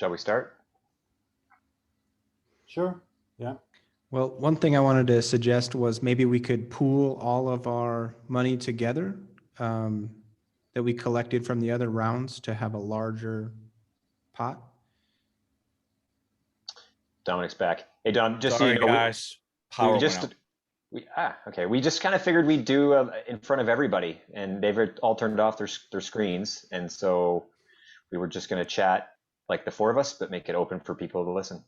Shall we start? Sure, yeah. Well, one thing I wanted to suggest was maybe we could pool all of our money together that we collected from the other rounds to have a larger pot. Dominic's back. Hey, Dom, just Sorry, so you know, guys. Power went out. Okay. We just kind of figured we'd do in front of everybody, and they've all turned off their screens, and so we were just going to chat like the four of us, but make it open for people to listen.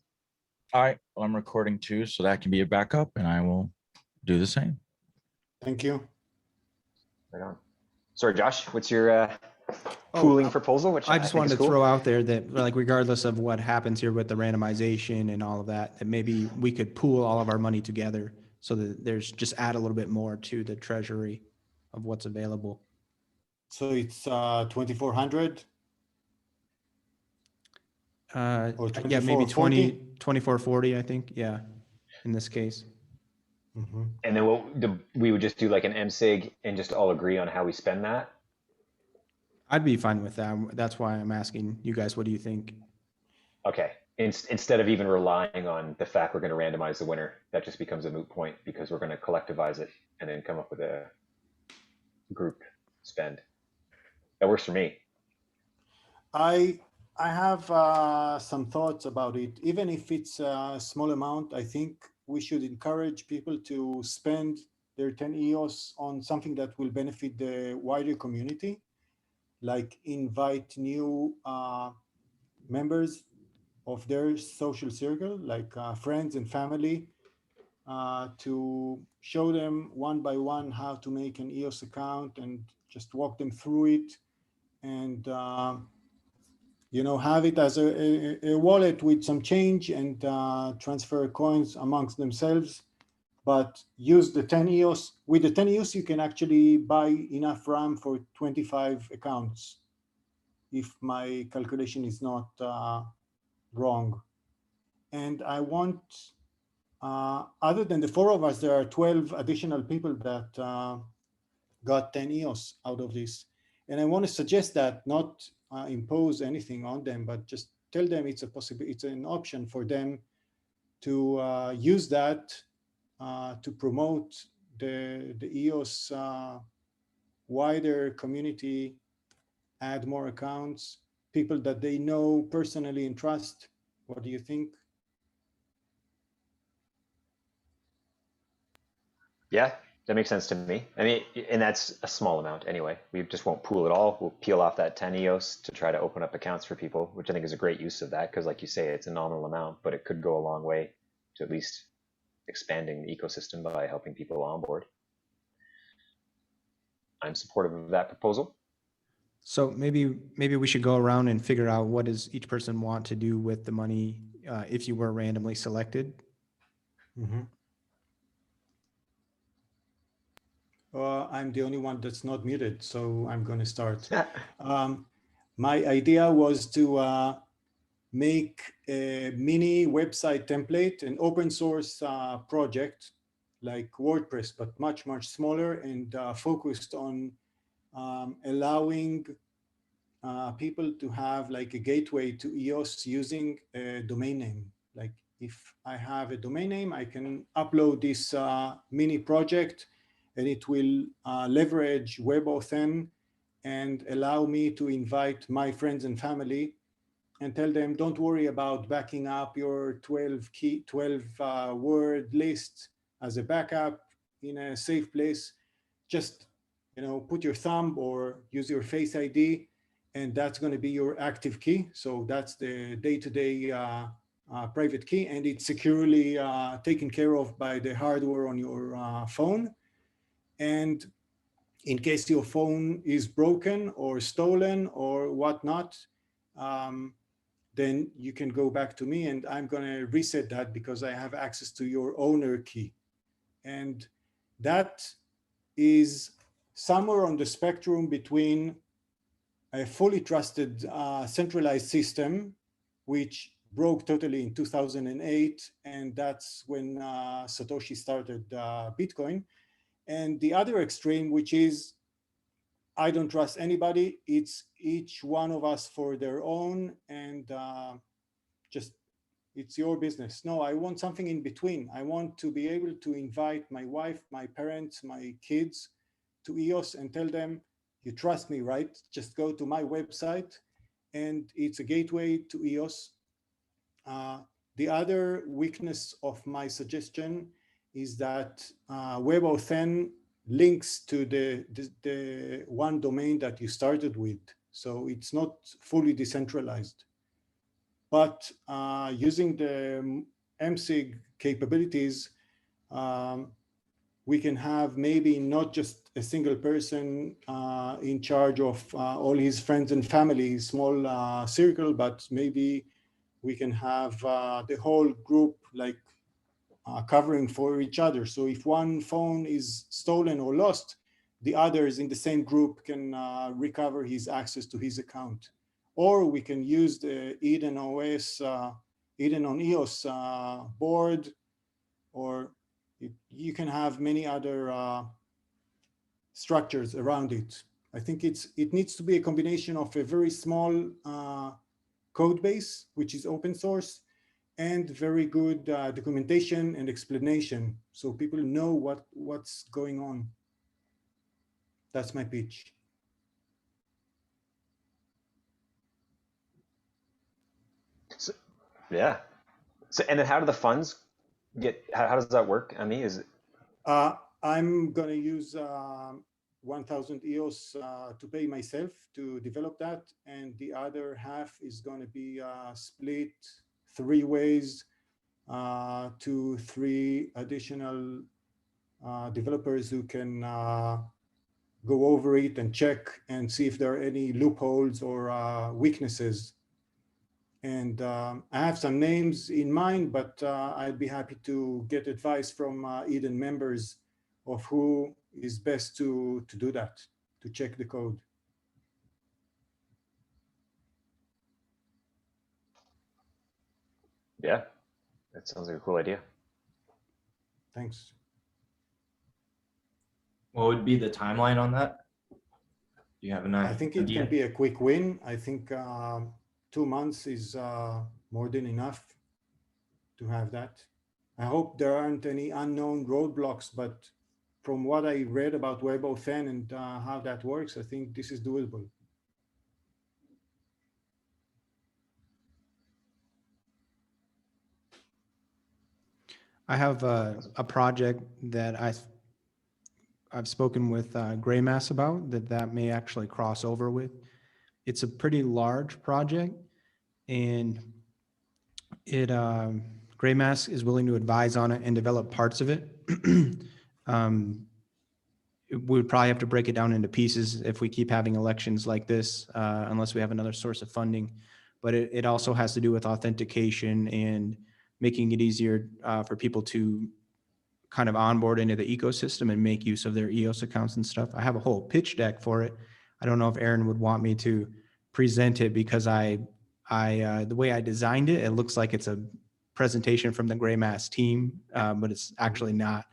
All right. Well, I'm recording too, so that can be a backup, and I will do the same. Thank you. Right on. Sorry, Josh, what's your pooling proposal? Which I just wanted to cool. throw out there that, like, regardless of what happens here with the randomization and all of that, that maybe we could pool all of our money together so that there's just add a little bit more to the treasury of what's available. So it's 2,400 or yeah, maybe 2440? 2440, I think. Yeah, in this case. Mm-hmm. And then we would just do like an MSIG and just all agree on how we spend that. I'd be fine with that. That's why I'm asking you guys, what do you think? Okay. Instead of even relying on the fact we're going to randomize the winner, that just becomes a moot point because we're going to collectivize it and then come up with a group spend. That works for me. I have some thoughts about it. Even if it's a small amount, I think we should encourage people to spend their 10 EOS on something that will benefit the wider community, like invite new members of their social circle, like friends and family, to show them one by one how to make an EOS account and just walk them through it, and have it as a wallet with some change and transfer coins amongst themselves, but use the 10 EOS. With the 10 EOS, you can actually buy enough RAM for 25 accounts, if my calculation is not wrong. And I want, other than the four of us, there are 12 additional people that got 10 EOS out of this. And I want to suggest that, not impose anything on them, but just tell them it's an option for them to use that to promote the EOS wider community, add more accounts, people that they know personally and trust. What do you think? Yeah, that makes sense to me. I mean, and that's a small amount anyway. We just won't pool it all. We'll peel off that 10 EOS to try to open up accounts for people, which I think is a great use of that because, like you say, it's a nominal amount, but it could go a long way to at least expanding the ecosystem by helping people onboard. I'm supportive of that proposal. So maybe we should go around and figure out what does each person want to do with the money if you were randomly selected. Mm-hmm. I'm the only one that's not muted, so I'm going to start. My idea was to make a mini website template, an open source project like WordPress, but much, much smaller and focused on allowing people to have like a gateway to EOS using a domain name. Like if I have a domain name, I can upload this mini project and it will leverage WebAuthn and allow me to invite my friends and family and tell them, don't worry about backing up your 12 word list as a backup in a safe place. Just, put your thumb or use your Face ID, and that's going to be your active key. So that's the day-to-day private key, and it's securely taken care of by the hardware on your phone. And in case your phone is broken or stolen or whatnot, then you can go back to me and I'm going to reset that because I have access to your owner key. And that is somewhere on the spectrum between a fully trusted centralized system, which broke totally in 2008. And that's when Satoshi started Bitcoin. And the other extreme, which is, I don't trust anybody. It's each one of us for their own. And just, it's your business. No, I want something in between. I want to be able to invite my wife, my parents, my kids to EOS and tell them, you trust me, right? Just go to my website, and it's a gateway to EOS. The other weakness of my suggestion is that WebAuthn links to the one domain that you started with. So it's not fully decentralized. But using the MSIG capabilities, we can have maybe not just a single person in charge of all his friends and family, small circle, but maybe we can have the whole group like covering for each other. So if one phone is stolen or lost, the others in the same group can recover his access to his account. Or we can use the Eden OS, Eden on EOS board, or you can have many other structures around it. I think it needs to be a combination of a very small code base, which is open source, and very good documentation and explanation, so people know what's going on. That's my pitch. So, yeah. So, and then how do the funds get, how does that work? I mean, is it, I'm gonna use 1,000 EOS to pay myself to develop that, and the other half is gonna be split 3 ways to 3 additional developers who can go over it and check and see if there are any loopholes or weaknesses. And I have some names in mind, but I'd be happy to get advice from Eden members of who is best to do that, to check the code. yeah, that sounds like a cool idea. Thanks. What would be the timeline on that? Do you have an idea? I think it can be a quick win. I think 2 months is more than enough to have that. I hope there aren't any unknown roadblocks, but from what I read about WebAuthn and how that works, I think this is doable. I have a project that I've spoken with Graymass about that may actually cross over with. It's a pretty large project, and it Graymass is willing to advise on it and develop parts of it. We would probably have to break it down into pieces if we keep having elections like this, unless we have another source of funding. But it also has to do with authentication and making it easier for people to kind of onboard into the ecosystem and make use of their EOS accounts and stuff. I have a whole pitch deck for it. I don't know if Aaron would want me to present it, because the way I designed it, it looks like it's a presentation from the Graymass team, but it's actually not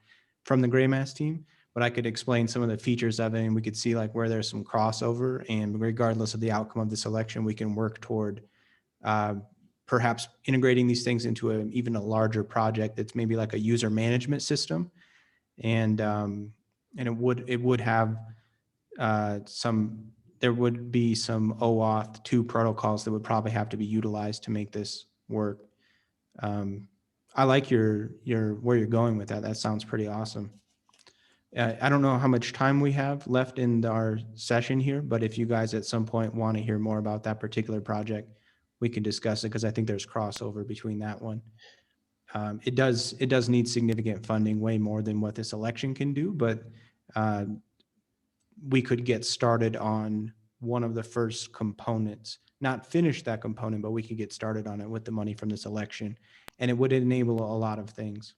from the Graymass team. But I could explain some of the features of it, and we could see like where there's some crossover, and regardless of the outcome of this election, we can work toward perhaps integrating these things into even a larger project that's maybe like a user management system. And it would have there would be some OAuth 2 protocols that would probably have to be utilized to make this work. I like where you're going with that. That sounds pretty awesome. I don't know how much time we have left in our session here, but if you guys at some point want to hear more about that particular project, we can discuss it, because I think there's crossover between that one. It does need significant funding, way more than what this election can do, but we could get started on one of the first components, not finish that component, but we could get started on it with the money from this election, and it would enable a lot of things.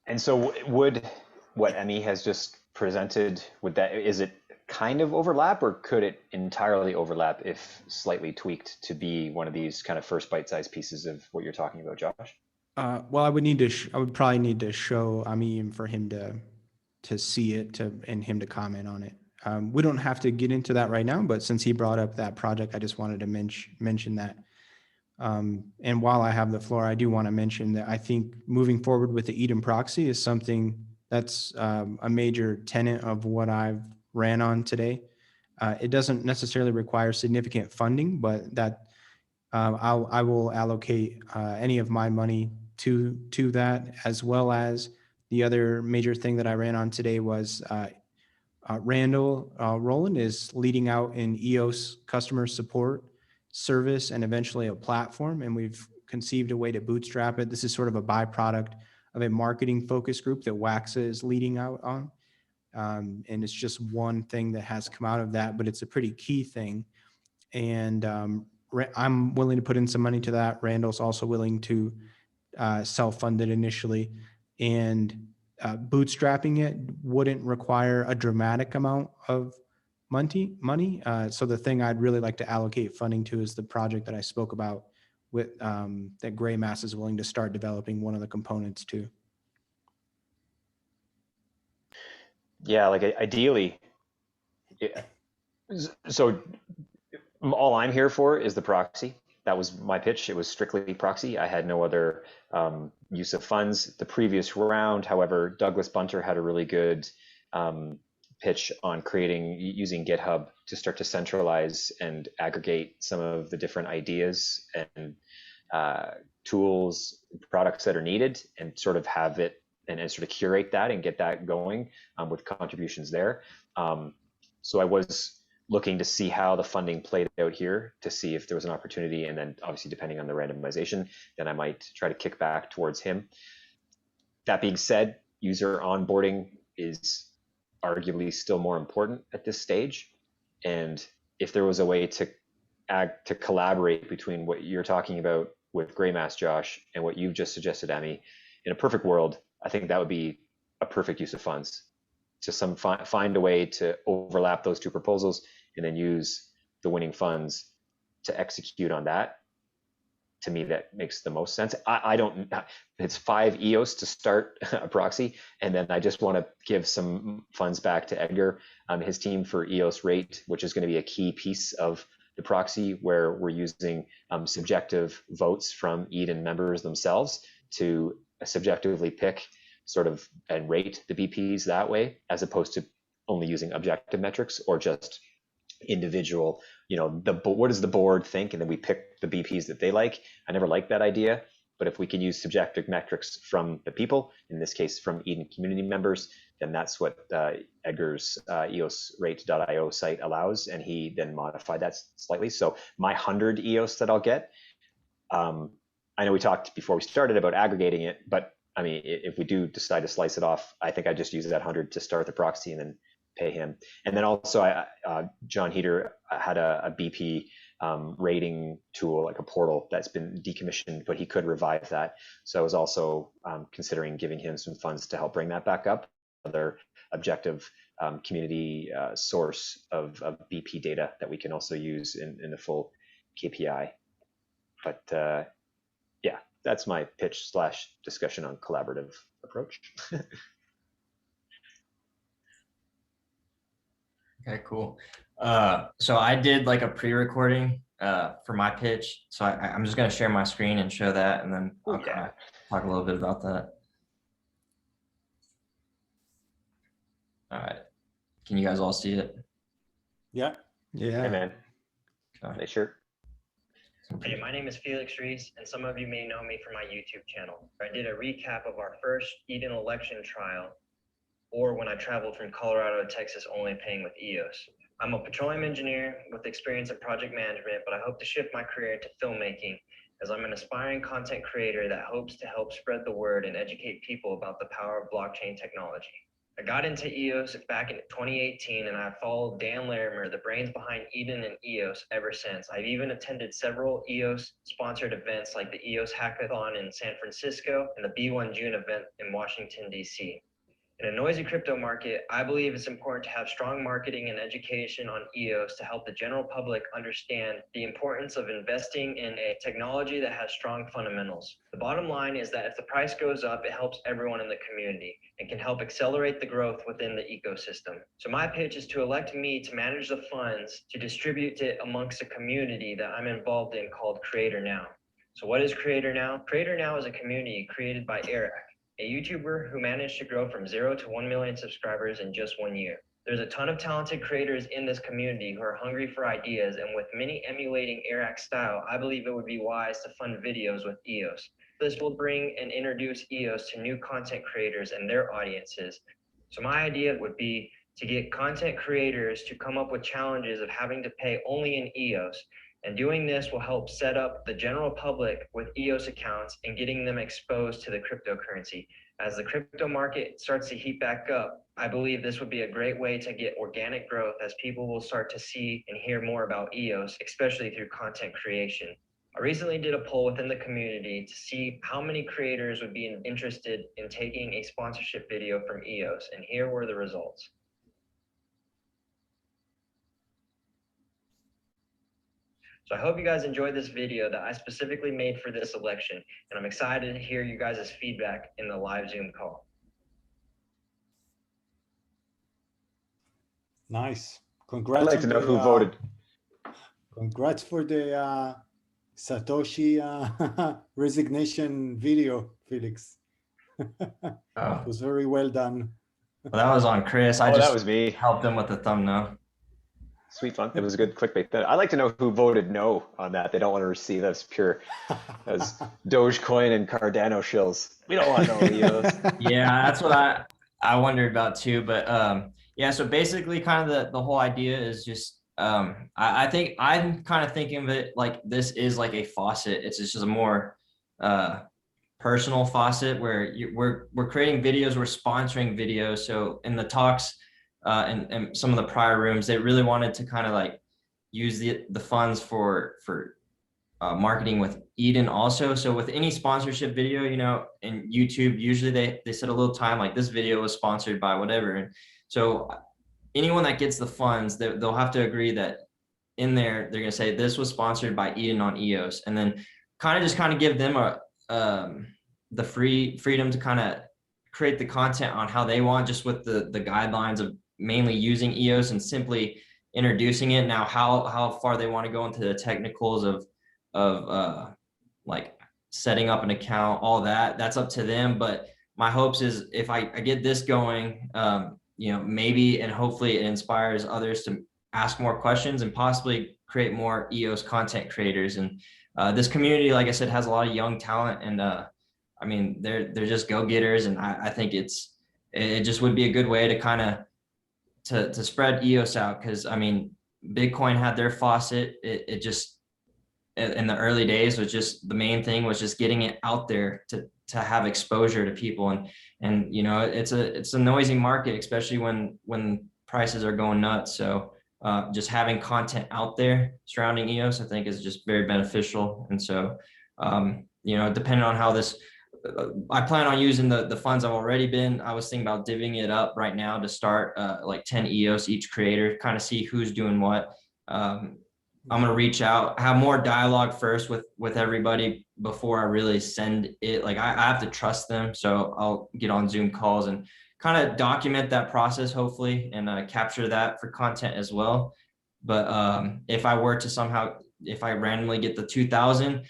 And so would what Emmy has just presented, is it kind of overlap, or could it entirely overlap if slightly tweaked to be one of these kind of first bite-sized pieces of what you're talking about, Josh? Well, I would probably need to show Amim for him to see it and him to comment on it. We don't have to get into that right now, but since he brought up that project, I just wanted to mention that. And while I have the floor, I do want to mention that I think moving forward with the Eden proxy is something that's a major tenet of what I've ran on today. It doesn't necessarily require significant funding, but that I will allocate any of my money to that, as well as the other major thing that I ran on today was Randall Rowland is leading out in EOS customer support service and eventually a platform. And we've conceived a way to bootstrap it. This is sort of a byproduct of a marketing focus group that Waxa is leading out on. And it's just one thing that has come out of that, but it's a pretty key thing. And I'm willing to put in some money to that. Randall's also willing to self-fund it initially. And bootstrapping it wouldn't require a dramatic amount of money. So the thing I'd really like to allocate funding to is the project that I spoke about with that Gray Mass is willing to start developing one of the components to. Yeah, like ideally, yeah. So all I'm here for is the proxy. That was my pitch. It was strictly proxy. I had no other use of funds. The previous round, however, Douglas Bunter had a really good pitch on using GitHub to start to centralize and aggregate some of the different ideas and tools, products that are needed, and sort of have it and sort of curate that and get that going with contributions there. So I was looking to see how the funding played out here to see if there was an opportunity, and then obviously depending on the randomization, then I might try to kick back towards him. That being said, user onboarding is arguably still more important at this stage. And if there was a way to collaborate between what you're talking about with GrayMass, Josh, and what you've just suggested, Emmy, in a perfect world, I think that would be a perfect use of funds. To find a way to overlap those two proposals and then use the winning funds to execute on that. To me, that makes the most sense. I don't, it's 5 EOS to start a proxy, and then I just want to give some funds back to Edgar, his team, for EOS rate, which is going to be a key piece of the proxy, where we're using subjective votes from Eden members themselves to subjectively pick sort of and rate the BPs that way, as opposed to only using objective metrics or just individual, what does the board think, and then we pick the BPs that they like. I never liked that idea, but if we can use subjective metrics from the people, in this case from Eden community members, then that's what Edgar's eosrate.io site allows, and he then modified that slightly. So my 100 EOS that I'll get, I know we talked before we started about aggregating it, but I mean, if we do decide to slice it off, I think I just use that 100 to start the proxy and then pay him. And then also, John Heater had a BP rating tool, like a portal that's been decommissioned, but he could revive that. So I was also considering giving him some funds to help bring that back up. Another objective community source of BP data that we can also use in the full KPI. But yeah, that's my pitch / discussion on collaborative approach. Okay, cool. So I did like a pre-recording for my pitch. So I'm just going to share my screen and show that, and then I'll kind of talk a little bit about that. All right. Can you guys all see it? Yeah. Yeah. Hey, man. Okay. Hey, sure. Hey, my name is Felix Reese, and some of you may know me from my YouTube channel. I did a recap of our first Eden election trial, or when I traveled from Colorado to Texas only paying with EOS. I'm a petroleum engineer with experience in project management, but I hope to shift my career into filmmaking, as I'm an aspiring content creator that hopes to help spread the word and educate people about the power of blockchain technology. I got into EOS back in 2018, and I've followed Dan Larimer, the brains behind Eden and EOS, ever since. I've even attended several EOS-sponsored events like the EOS Hackathon in San Francisco and the B1 June event in Washington, D.C. In a noisy crypto market, I believe it's important to have strong marketing and education on EOS to help the general public understand the importance of investing in a technology that has strong fundamentals. The bottom line is that if the price goes up, it helps everyone in the community and can help accelerate the growth within the ecosystem. So my pitch is to elect me to manage the funds to distribute it amongst a community that I'm involved in called Creator Now. So what is Creator Now? Creator Now is a community created by Eric, a YouTuber who managed to grow from 0 to 1 million subscribers in just 1 year. There's a ton of talented creators in this community who are hungry for ideas, and with many emulating Eric's style, I believe it would be wise to fund videos with EOS. This will bring and introduce EOS to new content creators and their audiences. So my idea would be to get content creators to come up with challenges of having to pay only in EOS. And doing this will help set up the general public with EOS accounts and getting them exposed to the cryptocurrency. As the crypto market starts to heat back up, I believe this would be a great way to get organic growth as people will start to see and hear more about EOS, especially through content creation. I recently did a poll within the community to see how many creators would be interested in taking a sponsorship video from EOS, and here were the results. So I hope you guys enjoyed this video that I specifically made for this election, and I'm excited to hear you guys' feedback in the live Zoom call. Nice. I'd Congrats. like to know who voted. Congrats for the Satoshi resignation video, Felix. Oh, It was very well done. well, that was on Chris. I Oh, that just was me. helped him with the thumbnail. Sweet fun. It was a good clickbait. I'd like to know who voted no on that. They don't want to receive as pure as Dogecoin and Cardano shills. We don't want no EOS. Yeah, that's what I wondered about too. But yeah, so basically kind of the whole idea is just I think I'm kind of thinking of it like this is like a faucet. It's just a more personal faucet where we're creating videos, we're sponsoring videos. So in the talks and some of the prior rooms, they really wanted to kind of like use the funds for marketing with Eden also. So with any sponsorship video, you know, in YouTube, usually they set a little time like this video was sponsored by whatever. And so anyone that gets the funds, they'll have to agree that in there, they're going to say this was sponsored by Eden on EOS, and then kind of give them the freedom to kind of create the content on how they want, just with the guidelines of mainly using EOS and simply introducing it. Now, how far they want to go into the technicals of like setting up an account, all that's up to them. But my hopes is if I get this going, you know, maybe and hopefully it inspires others to ask more questions and possibly create more EOS content creators. And this community, like I said, has a lot of young talent, and I mean, they're just go-getters, and I think it just would be a good way to kind of to spread EOS out, because I mean, Bitcoin had their faucet. It just in the early days was just the main thing was just getting it out there to have exposure to people, and you know, it's a noisy market, especially when prices are going nuts. So just having content out there surrounding EOS, I think, is just very beneficial. And so you know, depending on how this, I plan on using the funds I've already been. I was thinking about divvying it up right now to start like 10 EOS each creator, kind of see who's doing what. I'm going to reach out, have more dialogue first with everybody before I really send it. Like I have to trust them. So I'll get on Zoom calls and kind of document that process, hopefully, and capture that for content as well. But if I were to somehow, if I randomly get the 2,000,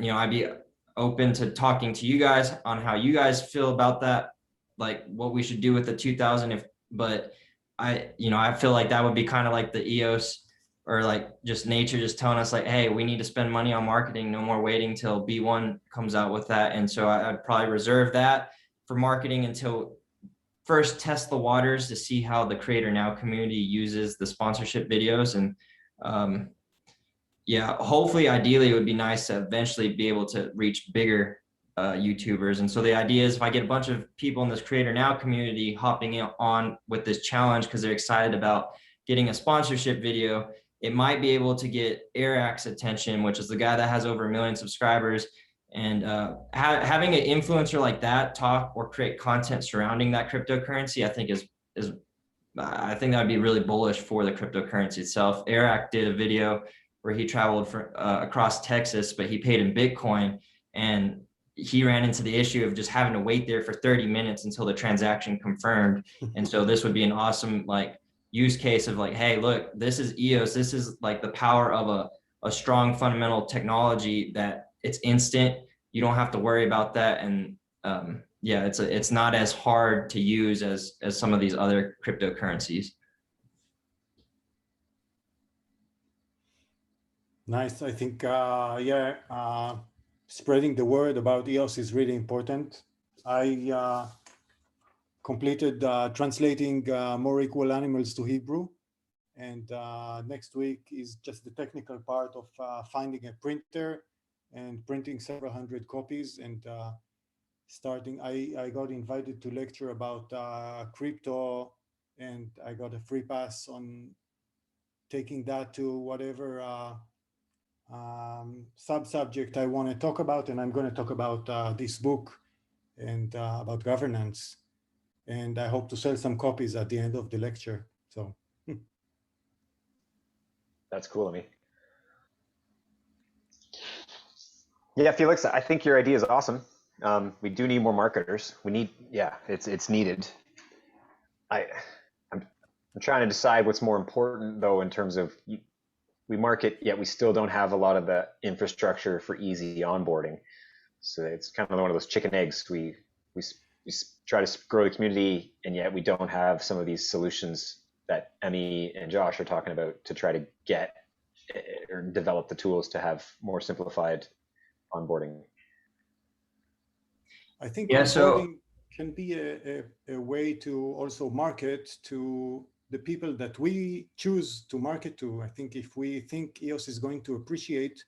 you know, I'd be open to talking to you guys on how you guys feel about that, like what we should do with the 2,000. But I feel like that would be kind of like the EOS, or like just nature just telling us like, hey, we need to spend money on marketing. No more waiting till B1 comes out with that. And so I'd probably reserve that for marketing until first test the waters to see how the Creator Now community uses the sponsorship videos. And yeah, hopefully, ideally, it would be nice to eventually be able to reach bigger YouTubers. And so the idea is if I get a bunch of people in this Creator Now community hopping on with this challenge because they're excited about getting a sponsorship video, it might be able to get Eric's attention, which is the guy that has over 1 million subscribers. And having an influencer like that talk or create content surrounding that cryptocurrency, I think I think that would be really bullish for the cryptocurrency itself. Eric did a video where he traveled across Texas, but he paid in Bitcoin, and he ran into the issue of just having to wait there for 30 minutes until the transaction confirmed. And so this would be an awesome like use case of like, hey, look, this is EOS. This is like the power of a strong fundamental technology that it's instant. You don't have to worry about that. And yeah, it's not as hard to use as some of these other cryptocurrencies. Nice. I think, spreading the word about EOS is really important. I completed translating More Equal Animals to Hebrew. And next week is just the technical part of finding a printer and printing several hundred copies. And starting, I got invited to lecture about crypto, and I got a free pass on taking that to whatever sub-subject I want to talk about. And I'm going to talk about this book and about governance. And I hope to sell some copies at the end of the lecture. So. That's cool of me. Yeah, Felix, I think your idea is awesome. We do need more marketers. We need, yeah, it's needed. I'm trying to decide what's more important though, in terms of we market, yet we still don't have a lot of the infrastructure for easy onboarding. So it's kind of one of those chicken eggs. We try to grow the community, and yet we don't have some of these solutions that Emmy and Josh are talking about to try to get or develop the tools to have more simplified onboarding. I think Yeah, onboarding can be a way to also market to the people that we choose to market to. I think if we think EOS is going to appreciate,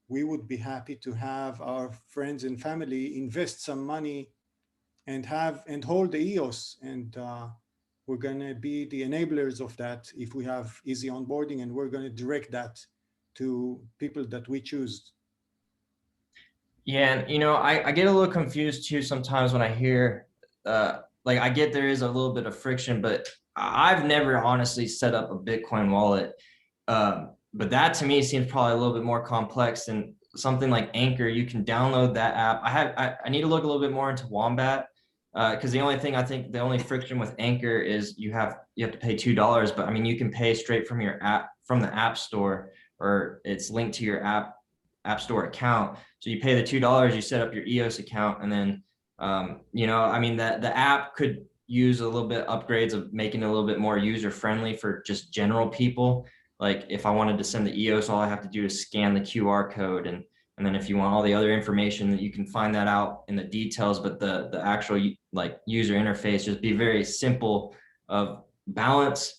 we would be happy to have our friends and family invest some money and hold the EOS, and we're going to be the enablers of that if we have easy onboarding, and we're going to direct that to people that we choose. Yeah, and you know, I get a little confused too sometimes when I hear, like I get there is a little bit of friction, but I've never honestly set up a Bitcoin wallet. But that to me seems probably a little bit more complex than something like Anchor. You can download that app. I need to look a little bit more into Wombat, because the only thing I think the only friction with Anchor is you have to pay $2, but I mean you can pay straight from your app, from the App Store, or it's linked to your App Store account. So you pay the $2, you set up your EOS account, and then you know, I mean that the app could use a little bit upgrades of making it a little bit more user friendly for just general people. Like if I wanted to send the EOS, all I have to do is scan the QR code, and then if you want all the other information, that you can find that out in the details. But the actual like user interface just be very simple of balance,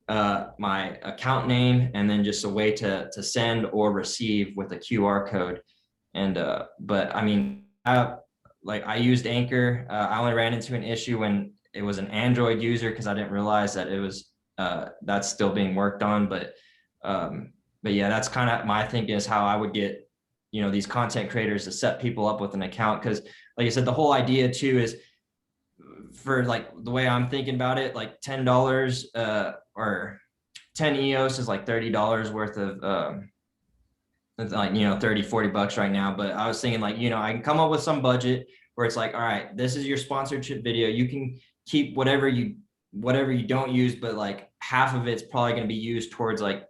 my account name, and then just a way to send or receive with a QR code. And but I mean, I used Anchor. I only ran into an issue when it was an Android user, because I didn't realize that it was that's still being worked on. But yeah, that's kind of my thinking is how I would get, you know, these content creators to set people up with an account. Because like I said, the whole idea too is, for like the way I'm thinking about it, like $10 or 10 EOS is like $30 worth of it's like, you know, 30-40 bucks right now. But I was thinking, like, you know, I can come up with some budget where it's like, all right, this is your sponsorship video. You can keep whatever you don't use, but like half of it's probably going to be used towards like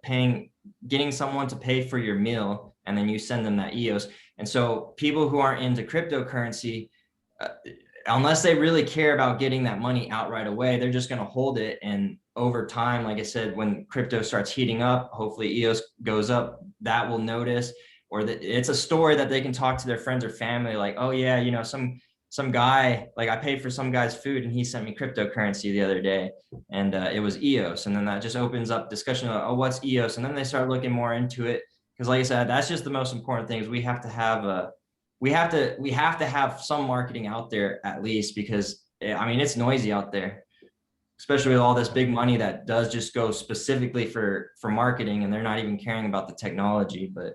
getting someone to pay for your meal, and then you send them that EOS. And so people who aren't into cryptocurrency, unless they really care about getting that money out right away, they're just going to hold it. And over time, like I said, when crypto starts heating up, hopefully EOS goes up, that will notice, or that it's a story that they can talk to their friends or family, like, oh yeah, you know, some guy, like I paid for some guy's food and he sent me cryptocurrency the other day, and it was EOS. And then that just opens up discussion of, oh, what's EOS? And then they start looking more into it. Because like I said, that's just the most important thing, is we have to have some marketing out there at least, because I mean, it's noisy out there, especially with all this big money that does just go specifically for marketing, and they're not even caring about the technology. But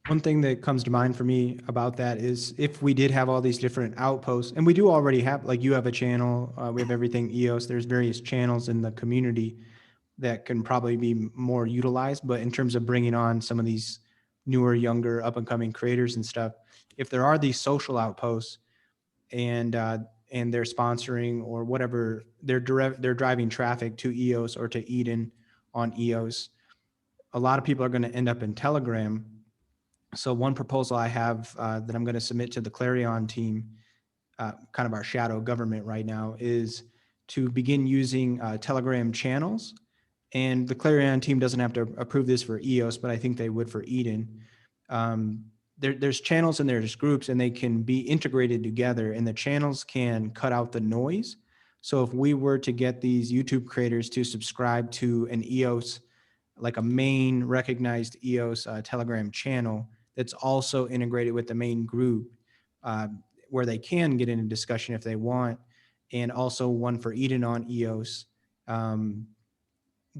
one thing that comes to mind for me about that is, if we did have all these different outposts, and we do already have, like you have a channel, we have everything EOS, there's various channels in the community that can probably be more utilized. But in terms of bringing on some of these newer, younger, up and coming creators and stuff, if there are these social outposts and they're sponsoring or whatever, they're driving traffic to EOS or to Eden on EOS, a lot of people are going to end up in Telegram. So one proposal I have that I'm going to submit to the Clarion team, kind of our shadow government right now, is to begin using Telegram channels. And the Clarion team doesn't have to approve this for EOS, but I think they would for Eden. There's channels and there's groups, and they can be integrated together, and the channels can cut out the noise. So if we were to get these YouTube creators to subscribe to an EOS, like a main recognized EOS Telegram channel that's also integrated with the main group, where they can get in a discussion if they want, and also one for Eden on EOS,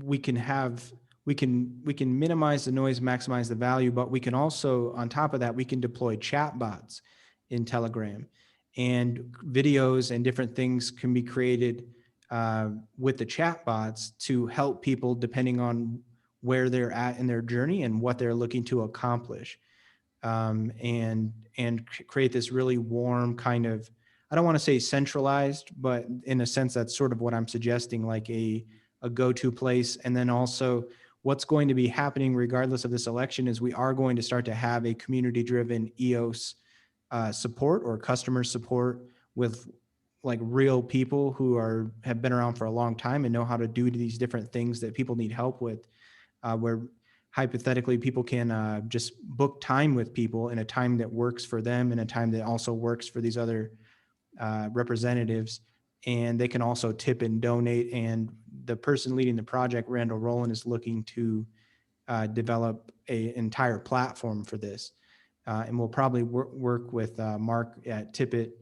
we can minimize the noise, maximize the value, but we can also, on top of that, we can deploy chat bots in Telegram, and videos and different things can be created with the chat bots to help people depending on where they're at in their journey and what they're looking to accomplish, and create this really warm kind of, I don't want to say centralized, but in a sense, that's sort of what I'm suggesting, like a go-to place. And then also what's going to be happening regardless of this election is we are going to start to have a community-driven EOS support or customer support with like real people who have been around for a long time and know how to do these different things that people need help with, where hypothetically people can just book time with people in a time that works for them and a time that also works for these other representatives. And they can also tip and donate. And the person leading the project, Randall Rowland, is looking to develop an entire platform for this. And we'll probably work with Mark at Tippett.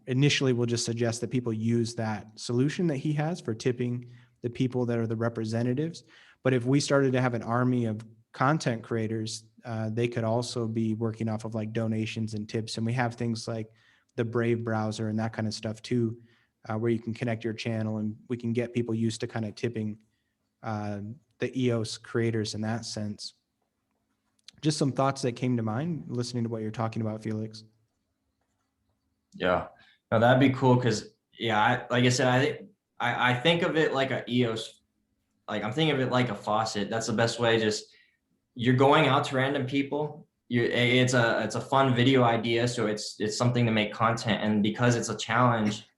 Initially, we'll just suggest that people use that solution that he has for tipping the people that are the representatives. But if we started to have an army of content creators, they could also be working off of like donations and tips. And we have things like the Brave browser and that kind of stuff too, where you can connect your channel, and we can get people used to kind of tipping the EOS creators in that sense. Just some thoughts that came to mind listening to what you're talking about, Felix. Yeah, no, that'd be cool. Cause yeah, like I said, I think of it like a EOS, like I'm thinking of it like a faucet. That's the best way. Just you're going out to random people. It's a fun video idea. So it's something to make content. And because it's a challenge,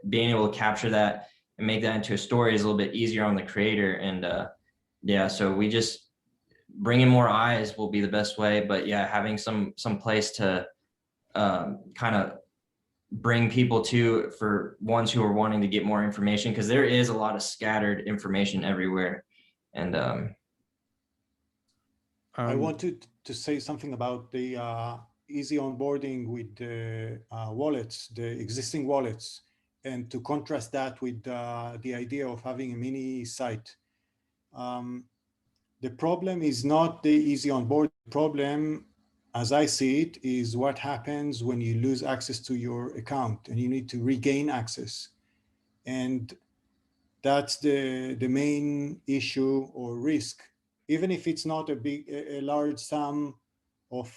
being able to capture that and make that into a story is a little bit easier on the creator. And yeah, so we just bringing more eyes will be the best way. But yeah, having some place to kind of bring people to for ones who are wanting to get more information, because there is a lot of scattered information everywhere. And I wanted to say something about the easy onboarding with the wallets, the existing wallets, and to contrast that with the idea of having a mini site. The problem is not the easy onboarding. The problem, as I see it, is what happens when you lose access to your account and you need to regain access. And that's the main issue or risk. Even if it's not a large sum of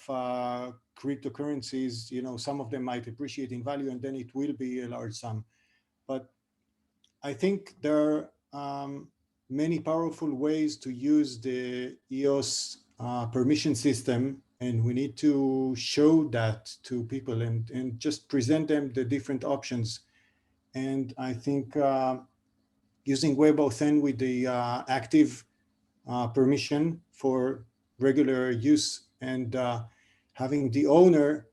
cryptocurrencies, you know, some of them might appreciate in value and then it will be a large sum. But I think there are many powerful ways to use the EOS permission system, and we need to show that to people and just present them the different options. And I think using WebAuthn with the active permission for regular use and having the owner,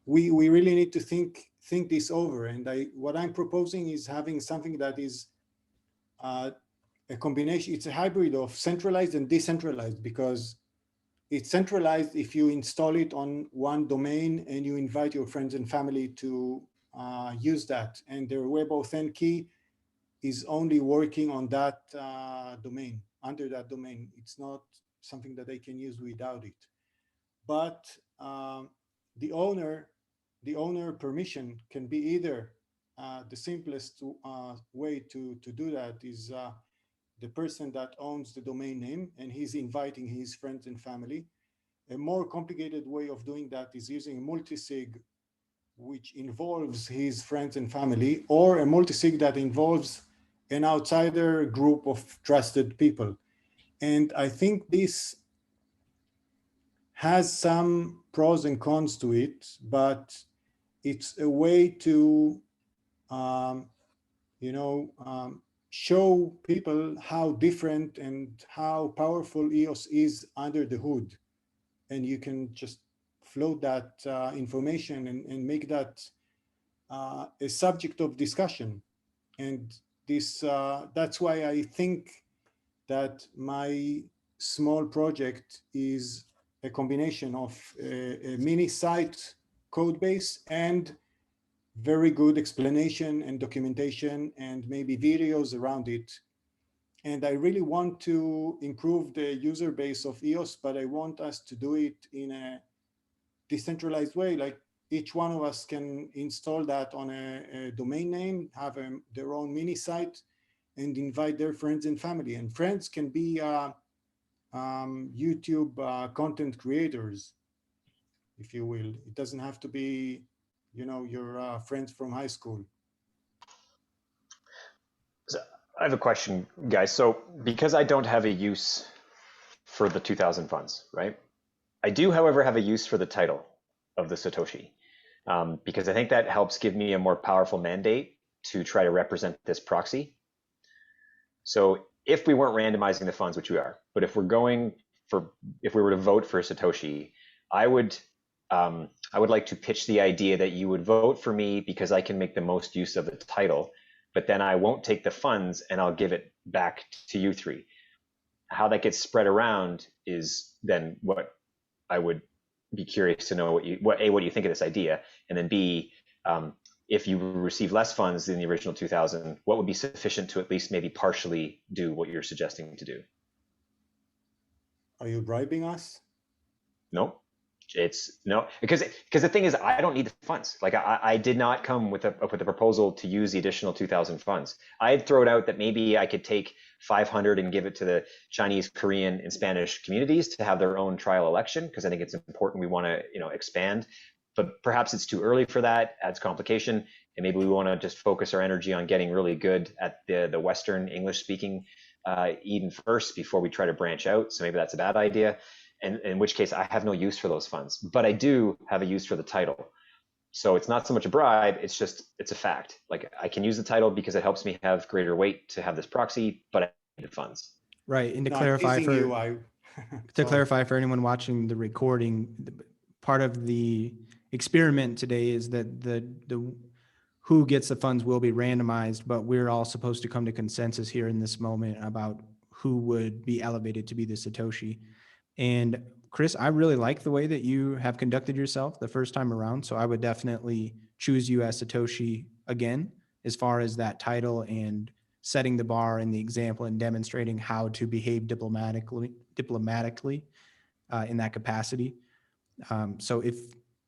we really need to think this over. And what I'm proposing is having something that is a combination. It's a hybrid of centralized and decentralized, because it's centralized if you install it on one domain and you invite your friends and family to use that. And the WebAuthn key is only working on that domain, under that domain. It's not something that they can use without it. But the owner permission can be either the simplest way to do that is the person that owns the domain name and he's inviting his friends and family. A more complicated way of doing that is using a multisig, which involves his friends and family, or a multisig that involves an outsider group of trusted people. And I think this has some pros and cons to it, but it's a way to, um, show people how different and how powerful EOS is under the hood. And you can just float that information and make that a subject of discussion. And this that's why I think that my small project is a combination of a mini site code base and very good explanation and documentation and maybe videos around it. And I really want to improve the user base of EOS, but I want us to do it in a decentralized way. Like each one of us can install that on a domain name, have their own mini site, and invite their friends and family. And friends can be YouTube content creators, if you will. It doesn't have to be, your friends from high school. So I have a question, guys. So because I don't have a use for the 2000 funds, right? I do, however, have a use for the title of the Satoshi, because I think that helps give me a more powerful mandate to try to represent this proxy. So if we weren't randomizing the funds, which we are, but if we were to vote for Satoshi, I would like to pitch the idea that you would vote for me because I can make the most use of the title, but then I won't take the funds and I'll give it back to you three. How that gets spread around is then what I would be curious to know what you think of this idea, and then B, if you receive less funds than the original 2000, what would be sufficient to at least maybe partially do what you're suggesting to do? Are you bribing us? No, it's no, because the thing is, I don't need the funds. Like I did not come with a proposal to use the additional 2000 funds. I'd throw it out that maybe I could take 500 and give it to the Chinese, Korean, and Spanish communities to have their own trial election, because I think it's important. We want to expand, but perhaps it's too early for that. Adds complication, and maybe we want to just focus our energy on getting really good at the Western English speaking Eden first before we try to branch out. So maybe that's a bad idea. And in which case I have no use for those funds, but I do have a use for the title. So it's not so much a bribe, it's a fact. Like I can use the title because it helps me have greater weight to have this proxy, but I need the funds. Right. And to Not clarify teasing you, to clarify for anyone watching the recording, part of the experiment today is that the who gets the funds will be randomized, but we're all supposed to come to consensus here in this moment about who would be elevated to be the Satoshi. And Chris, I really like the way that you have conducted yourself the first time around. So I would definitely choose you as Satoshi again, as far as that title and setting the bar and the example and demonstrating how to behave diplomatically in that capacity. So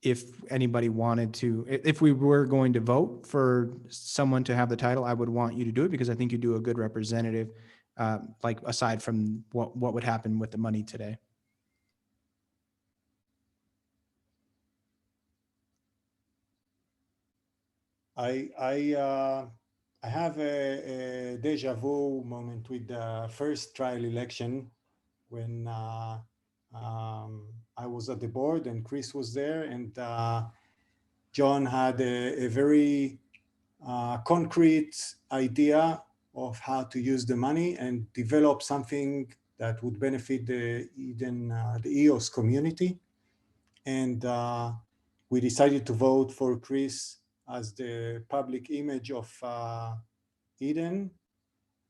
if anybody wanted to, if we were going to vote for someone to have the title, I would want you to do it because I think you do a good representative, like aside from what would happen with the money today. I have a deja vu moment with the first trial election when I was at the board and Chris was there, and John had a very concrete idea of how to use the money and develop something that would benefit the EOS community. And we decided to vote for Chris as the public image of Eden,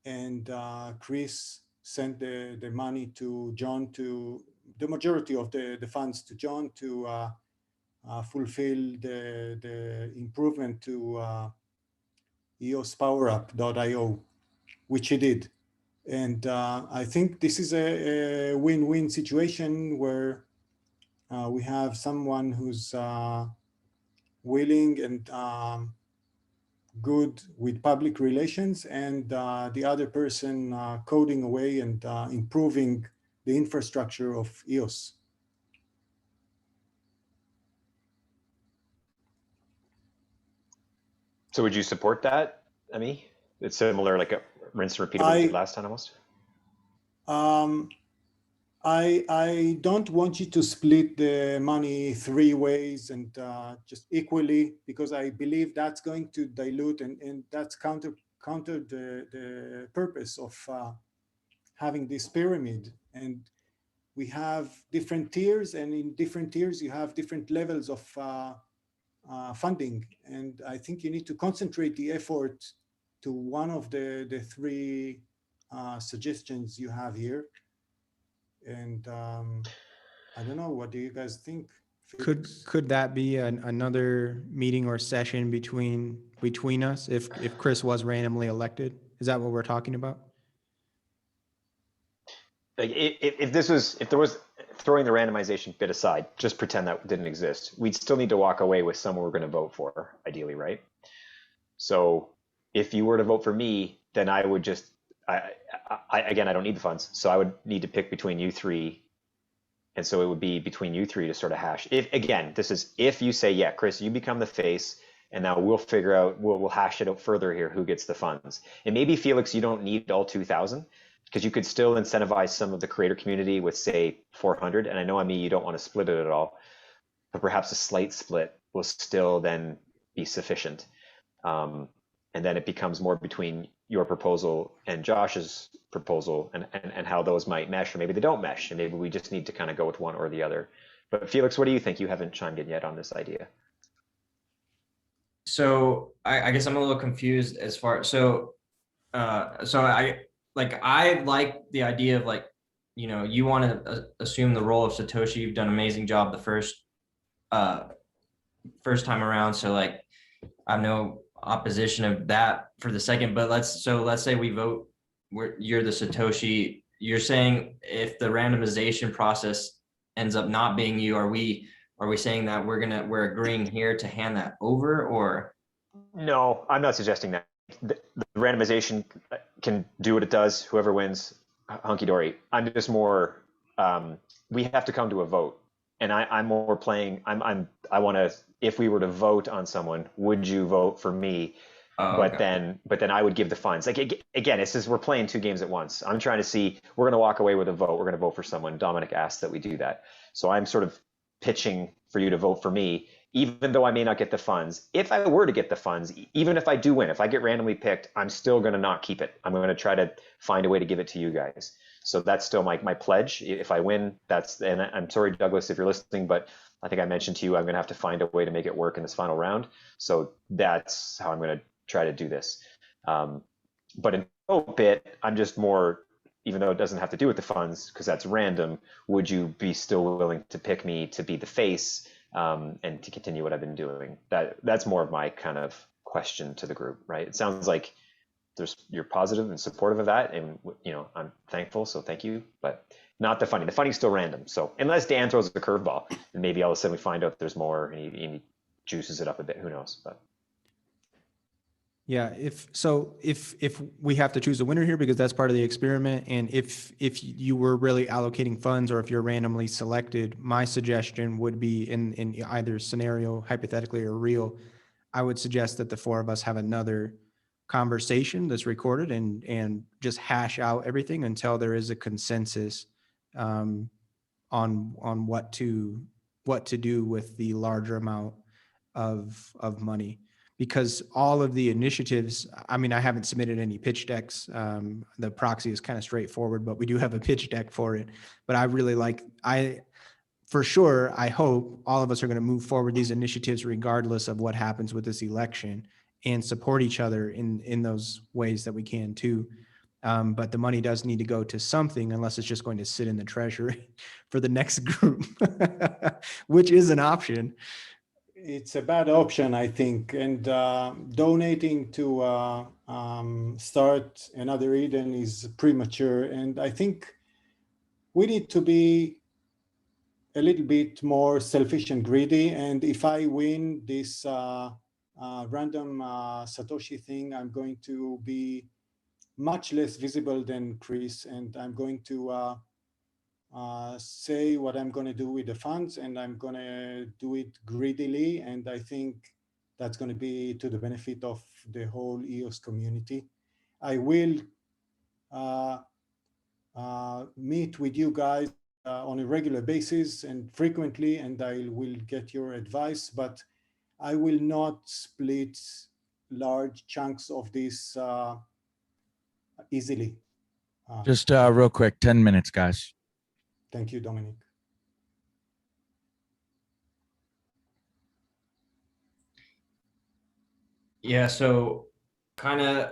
and Chris sent the money to John, to the majority of the funds to John to fulfill the improvement to EOSPowerUp.io, which he did. And I think this is a win-win situation where we have someone who's willing and good with public relations, and the other person coding away and improving the infrastructure of EOS. So would you support that, Ami? It's similar, like rinse and repeat what we did last time almost? I don't want you to split the money 3 ways and just equally, because I believe that's going to dilute and that's counter the purpose of having this pyramid. And we have different tiers, and in different tiers you have different levels of funding. And I think you need to concentrate the effort to one of the 3 suggestions you have here. And I don't know, what do you guys think? Felix? Could that be another meeting or session between us if Chris was randomly elected? Is that what we're talking about? Like if there was throwing the randomization bit aside, just pretend that didn't exist, we'd still need to walk away with someone we're going to vote for, ideally, right? So if you were to vote for me, then I would just, again, I don't need the funds, so I would need to pick between you 3. And so it would be between you 3 to sort of hash. If, again, this is if you say, yeah, Chris, you become the face, and now we'll figure out, we'll hash it out further here, who gets the funds. And maybe, Felix, you don't need all 2,000, because you could still incentivize some of the creator community with, say, 400. And I know, I mean, you don't want to split it at all, but perhaps a slight split will still then be sufficient. And then it becomes more between your proposal and Josh's proposal and how those might mesh, or maybe they don't mesh, and maybe we just need to kind of go with one or the other. But Felix, what do you think? You haven't chimed in yet on this idea. So I guess I'm a little confused as far, so I like the idea of, like, you know, you want to assume the role of Satoshi. You've done an amazing job the first time around. So, like, I have no opposition of that for the second, but let's say we vote, you're the Satoshi. You're saying if the randomization process ends up not being you, are we saying that we're agreeing here to hand that over? Or no, I'm not suggesting that. The randomization can do what it does. Whoever wins, hunky dory. I'm just more, we have to come to a vote, and I'm more playing. I want to. If we were to vote on someone, would you vote for me? But then I would give the funds. Like, again, it's just we're playing 2 games at once. I'm trying to see, we're going to walk away with a vote. We're going to vote for someone. Dominic asked that we do that. So I'm sort of pitching for you to vote for me, even though I may not get the funds. If I were to get the funds, even if I do win, if I get randomly picked, I'm still going to not keep it. I'm going to try to find a way to give it to you guys. So that's still my pledge. If I win, and I'm sorry, Douglas, if you're listening, but I think I mentioned to you, I'm going to have to find a way to make it work in this final round. So that's how I'm going to try to do this. But in bit, I'm just more, even though it doesn't have to do with the funds, because that's random, would you be still willing to pick me to be the face and to continue what I've been doing? That's more of my kind of question to the group, right? It sounds like you're positive and supportive of that, and you know, I'm thankful, so thank you, but not the funding. The funding's still random. So unless Dan throws a curveball, and maybe all of a sudden we find out there's more and he juices it up a bit, who knows? But Yeah, if we have to choose a winner here, because that's part of the experiment, and if you were really allocating funds, or if you're randomly selected, my suggestion would be in either scenario, hypothetically or real, I would suggest that the 4 of us have another conversation that's recorded and just hash out everything until there is a consensus on what to do with the larger amount of money. Because all of the initiatives, I mean, I haven't submitted any pitch decks. The proxy is kind of straightforward, but we do have a pitch deck for it. But I really for sure, I hope all of us are going to move forward these initiatives regardless of what happens with this election, and support each other in those ways that we can too. But the money does need to go to something, unless it's just going to sit in the treasury for the next group, which is an option. It's a bad option, I think, and donating to start another Eden is premature, and I think we need to be a little bit more selfish and greedy. And if I win this random Satoshi thing, I'm going to be much less visible than Chris, and I'm going to say what I'm going to do with the funds, and I'm going to do it greedily. And I think that's going to be to the benefit of the whole EOS community. I will meet with you guys on a regular basis and frequently, and I will get your advice, but I will not split large chunks of this easily. Just real quick, 10 minutes, guys. Thank you, Dominic. Yeah, so kind of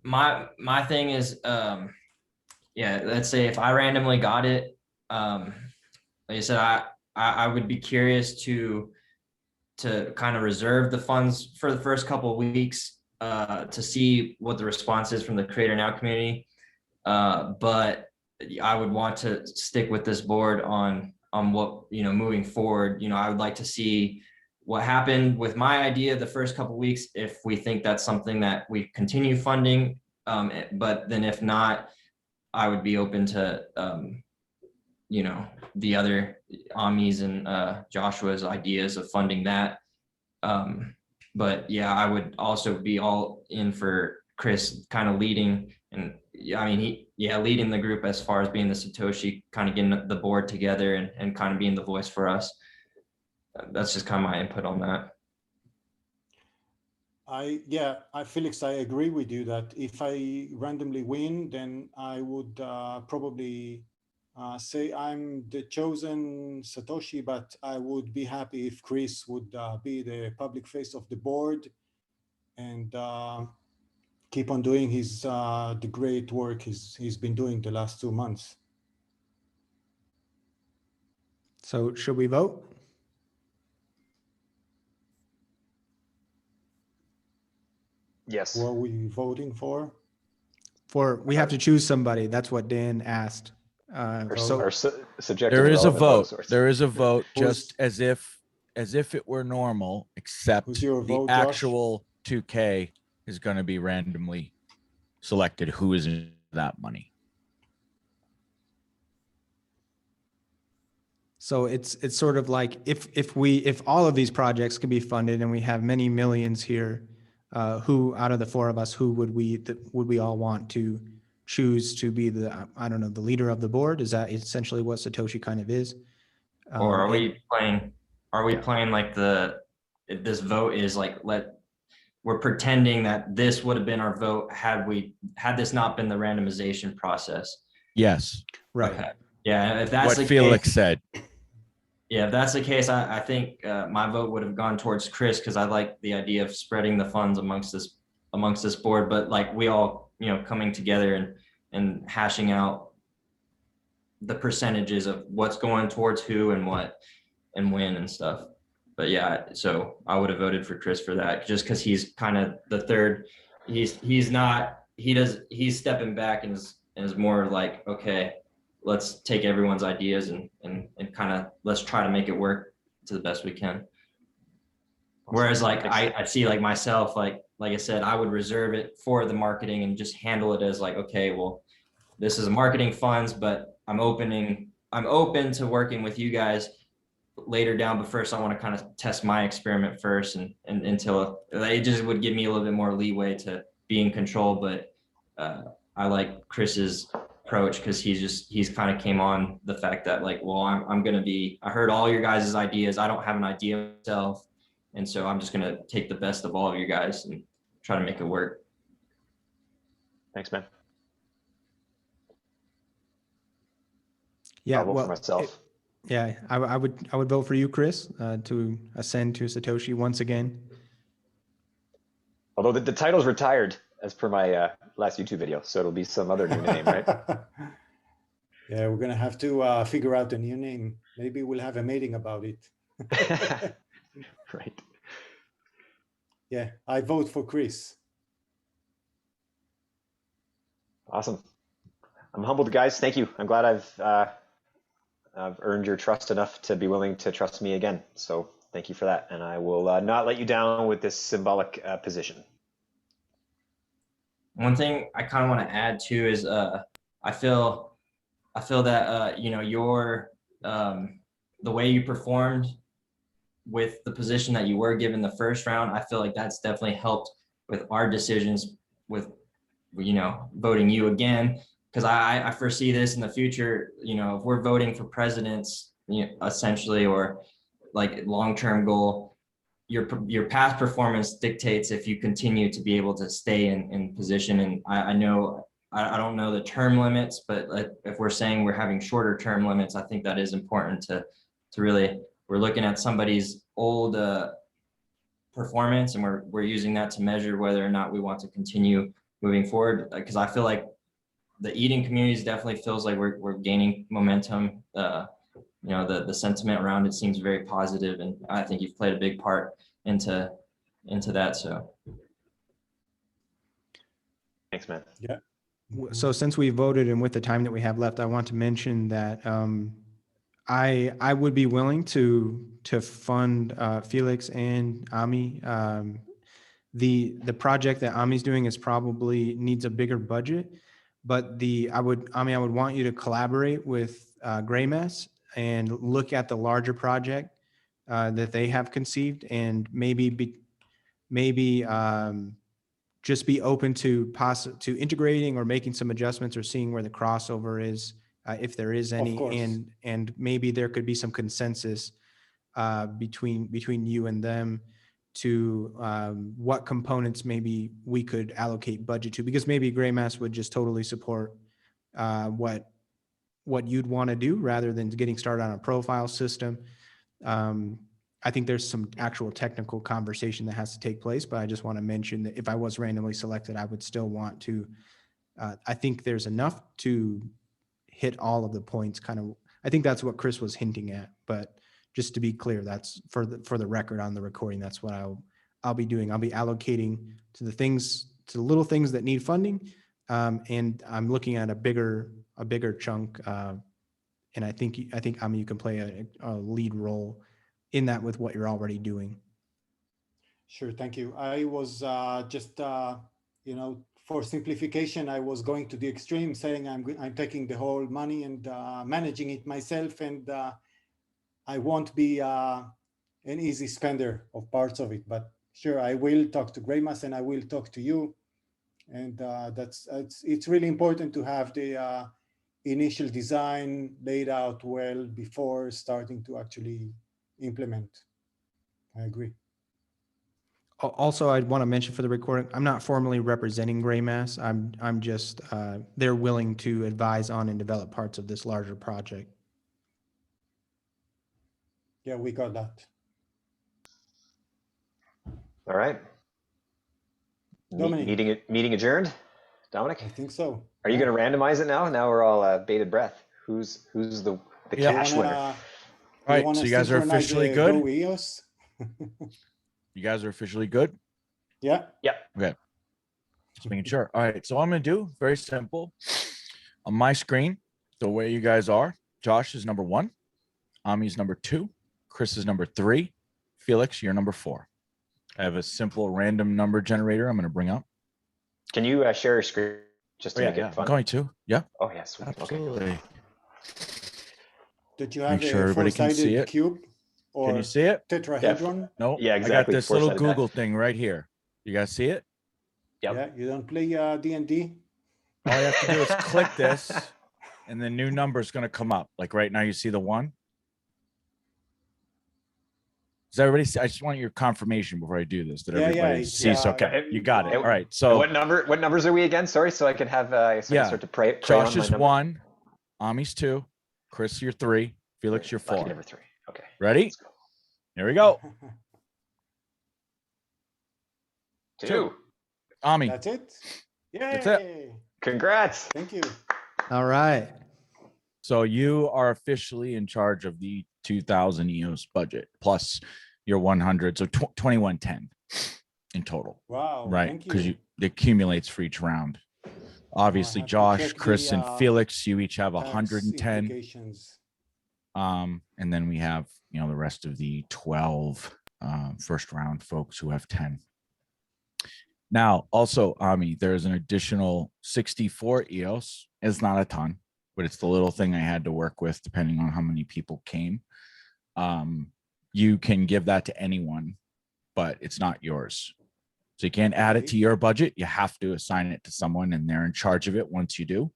my thing is yeah, let's say if I randomly got it, like I said, I would be curious to kind of reserve the funds for the first couple of weeks to see what the response is from the Creator Now community. But I would want to stick with this board on what, you know, moving forward. You know, I would like to see what happened with my idea the first couple of weeks, if we think that's something that we continue funding. But then if not, I would be open to you know, the other Ami's and Joshua's ideas of funding that. But yeah, I would also be all in for Chris kind of leading, and I mean, leading the group as far as being the Satoshi, kind of getting the board together and kind of being the voice for us. That's just kind of my input on that. Felix, I agree with you that if I randomly win, then I would probably say I'm the chosen Satoshi, but I would be happy if Chris would be the public face of the board and keep on doing his the great work he's been doing the last 2 months. So should we vote? Yes. What are we voting for? We have to choose somebody. That's what Dan asked. Subjective. There is a relevant vote. source. There is a vote, Who's- just as if it were normal, except Who's your the vote, Josh? actual 2K is going to be randomly selected. Who is in that money? So it's sort of like if all of these projects can be funded and we have many millions here, who out of the four of us, who would we all want to choose to be the, I don't know, the leader of the board? Is that essentially what Satoshi kind of is? Or are we playing like this vote is like, we're pretending that this would have been our vote had this not been the randomization process? Yes. Right. Okay. Yeah, if that's What the Felix case, said. yeah, if that's the case, I think my vote would have gone towards Chris, because I like the idea of spreading the funds amongst this board, but like we all, you know, coming together and hashing out the percentages of what's going towards who and what and when and stuff. But yeah, so I would have voted for Chris for that, just because he's kind of the third. He's stepping back and is more like, okay, let's take everyone's ideas and kind of let's try to make it work to the best we can. Whereas like I see like myself, like I said, I would reserve it for the marketing and just handle it as like, okay, well, this is marketing funds, but I'm open to working with you guys later down, but first I want to kind of test my experiment first and until it just would give me a little bit more leeway to be in control. But I like Chris's approach, because he's kind of came on the fact that like, well, I heard all your guys' ideas. I don't have an idea myself. And so I'm just going to take the best of all of you guys and try to make it work. Thanks, man. Yeah. I'll vote for myself. I would vote for you, Chris, to ascend to Satoshi once again. Although the title's retired as per my last YouTube video, so it'll be some other new name, right? Yeah, we're gonna have to figure out a new name. Maybe we'll have a meeting about it. Right. Yeah, I vote for Chris. Awesome. I'm humbled, guys. Thank you. I'm glad I've earned your trust enough to be willing to trust me again. So thank you for that. And I will not let you down with this symbolic position. One thing I kind of want to add too is I feel that you know, your the way you performed with the position that you were given the first round, I feel like that's definitely helped with our decisions with, you know, voting you again. because I foresee this in the future, you know, if we're voting for presidents, you know, essentially, or like long-term goal, your past performance dictates if you continue to be able to stay in position. And I know, I don't know the term limits, but if we're saying we're having shorter term limits, I think that is important to really, we're looking at somebody's old performance, and we're using that to measure whether or not we want to continue moving forward. Because I feel like the eating communities definitely feels like we're gaining momentum. You know, the sentiment around it seems very positive, and I think you've played a big part into that. So Thanks, man. Yeah. So since we voted and with the time that we have left, I want to mention that I would be willing to fund Felix and Ami. The project that Ami's doing is probably needs a bigger budget, but I would want you to collaborate with Gray Mess and look at the larger project that they have conceived, and maybe just be open to integrating or making some adjustments or seeing where the crossover is, if there is any, course. and maybe there could be some consensus between you and them to what components maybe we could allocate budget to, because maybe Gray Mass would just totally support what you'd want to do rather than getting started on a profile system. I think there's some actual technical conversation that has to take place, but I just want to mention that if I was randomly selected, I would still want to, I think there's enough to hit all of the points kind of. I think that's what Chris was hinting at, but just to be clear, that's for the record on the recording, that's what I'll be doing. I'll be allocating to the little things that need funding. And I'm looking at a bigger chunk. And I think Ami, you can play a lead role in that with what you're already doing. Sure, thank you. I was you know, for simplification, I was going to the extreme, saying I'm taking the whole money and managing it myself, and I won't be an easy spender of parts of it. But sure, I will talk to Graymas and I will talk to you, and it's really important to have the initial design laid out well before starting to actually implement. I agree. Also, I'd want to mention for the recording, I'm not formally representing Gray Mass. I'm just, they're willing to advise on and develop parts of this larger project. Yeah, we got that. All right. Dominic. Meeting adjourned. Dominic, I think so. are you going to randomize it now? Now we're all bated breath. Who's the cash winner? All right, so you guys are officially good? Go EOS? You guys are officially good? Yeah. Yep. Okay. Just making sure. All right. So what I'm going to do, very simple. On my screen, the way you guys are, Josh is number 1. Ami's number 2. Chris is number 3. Felix, you're number 4. I have a simple random number generator I'm going to bring up. Can you share your screen just to make it fun? I'm going to. Yeah. Oh, yes. Yeah, absolutely. Okay. Did you have Make sure everybody can see it. Cube? Or can you see it? tetrahedron? No. Yeah, exactly. I got this little Google thing right here. You guys see it? Yep. Yeah, you don't play D&D? All you have to do is click this, and the new number is going to come up. Like right now, you see the 1. Does everybody see? I just want your confirmation before I do this that everybody sees. Okay, you got it. All right. So what numbers are we again? Sorry, so I can have start to pray Josh on my is number. 1, Ami's 2, Chris you're 3, Felix you're 4. Lucky number 3. Okay. Ready? Let's go. Here we go. 2. Ami. That's it? Yay! That's it. Congrats. Thank you. All right. So you are officially in charge of the 2000 EOS budget plus your 100, so 2110 in total. Wow. Right, because it accumulates for each round. Obviously, Josh, Chris, and Felix, you each have 110. And then we have, the rest of the 12 first round folks who have 10. Now, also, Ami, there's an additional 64 EOS. It's not a ton, but it's the little thing I had to work with depending on how many people came. You can give that to anyone, but it's not yours. So you can't add it to your budget. You have to assign it to someone, and they're in charge of it once you do.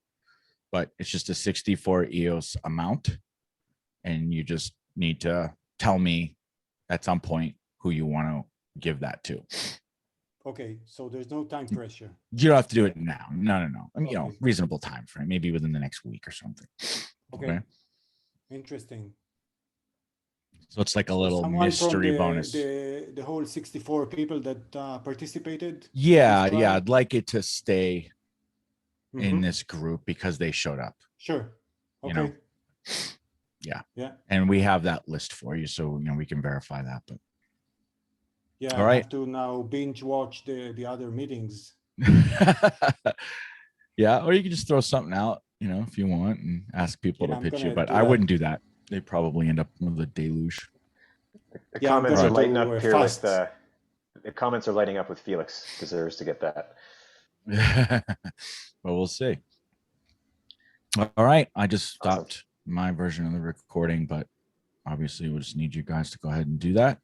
but it's just a 64 EOS amount. And you just need to tell me at some point who you want to give that to. Okay, so there's no time pressure. You don't have to do it now. No. I mean, Okay. reasonable time frame, maybe within the next week or something. Okay. Interesting. So it's like a little Someone mystery from bonus. the whole 64 people that participated. Yeah, in this yeah. trial? I'd like it to stay in Mhm. this group because they showed up. Sure. You Okay. know. Yeah. Yeah. And we have that list for you, so we can verify that. But Yeah. all I right. have to now binge watch the other meetings. Yeah, or you can just throw something out, if you want, and ask people Yeah, to I'm pitch you. gonna But do I that. wouldn't do that. They probably end up with a deluge. The Yeah, I'm comments gonna are lighting do up a here with fast. the comments are lighting up with Felix deserves to get that. Well, we'll see. All right, I just Awesome. stopped my version of the recording, but obviously we'll just need you guys to go ahead and do that.